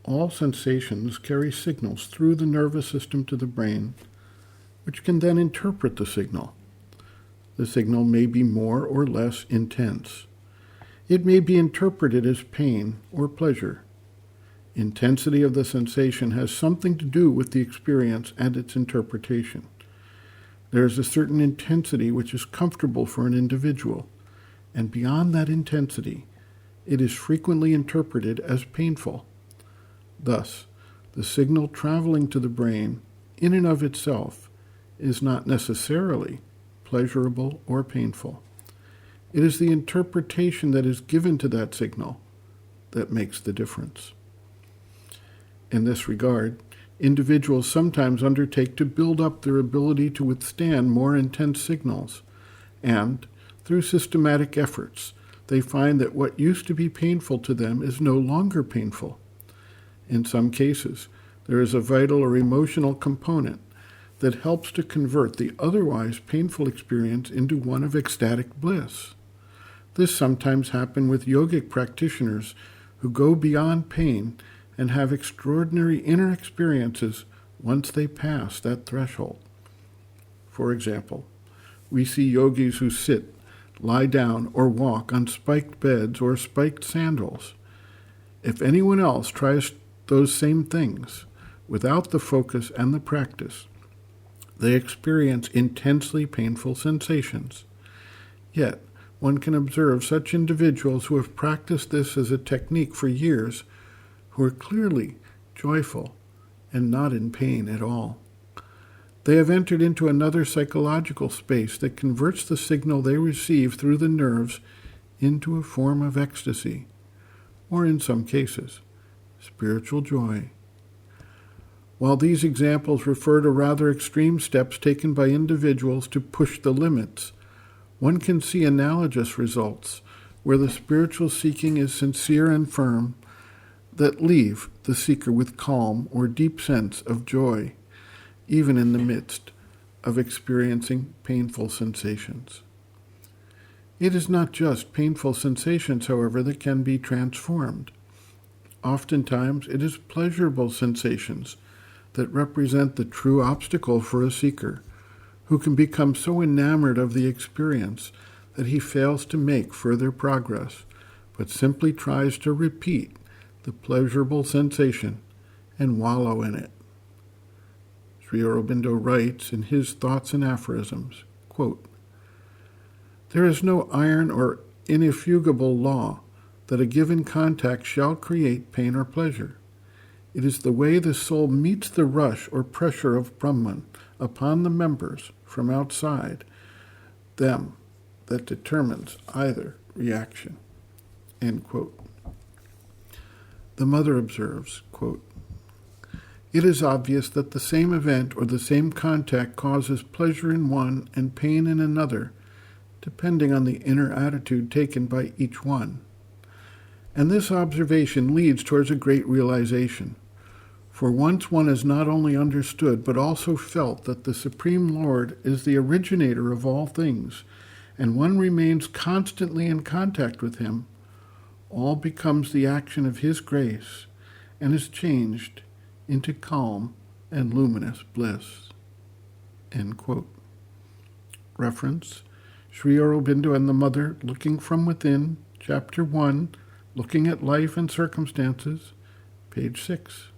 All sensations carry signals through the nervous system to the brain, which can then interpret the signal. The signal may be more or less intense. It may be interpreted as pain or pleasure. Intensity of the sensation has something to do with the experience and its interpretation. There is a certain intensity which is comfortable for an individual, and beyond that intensity, it is frequently interpreted as painful. Thus, the signal traveling to the brain, in and of itself, is not necessarily pleasurable or painful. It is the interpretation that is given to that signal that makes the difference. In this regard, individuals sometimes undertake to build up their ability to withstand more intense signals, and, through systematic efforts, they find that what used to be painful to them is no longer painful. In some cases, there is a vital or emotional component that helps to convert the otherwise painful experience into one of ecstatic bliss. This sometimes happens with yogic practitioners who go beyond pain and have extraordinary inner experiences once they pass that threshold. For example, we see yogis who sit, lie down, or walk on spiked beds or spiked sandals. If anyone else tries those same things without the focus and the practice, they experience intensely painful sensations. Yet, one can observe such individuals who have practiced this as a technique for years who are clearly joyful and not in pain at all. They have entered into another psychological space that converts the signal they receive through the nerves into a form of ecstasy, or in some cases, spiritual joy. While these examples refer to rather extreme steps taken by individuals to push the limits, one can see analogous results where the spiritual seeking is sincere and firm that leave the seeker with calm or deep sense of joy, even in the midst of experiencing painful sensations. It is not just painful sensations, however, that can be transformed. Oftentimes, it is pleasurable sensations that represent the true obstacle for a seeker, who can become so enamored of the experience that he fails to make further progress, but simply tries to repeat the pleasurable sensation and wallow in it. Sri Aurobindo writes in his Thoughts and Aphorisms, quote, "There is no iron or irrefutable law that a given contact shall create pain or pleasure. It is the way the soul meets the rush or pressure of Brahman upon the members from outside them that determines either reaction." End quote. The mother observes, quote, "It is obvious that the same event or the same contact causes pleasure in one and pain in another, depending on the inner attitude taken by each one. And this observation leads towards a great realization. For once one has not only understood, but also felt that the Supreme Lord is the originator of all things, and one remains constantly in contact with him, all becomes the action of his grace and is changed into calm and luminous bliss." End quote. Reference, Sri Aurobindo and the Mother Looking from Within, Chapter 1, Looking at Life and Circumstances, page 6.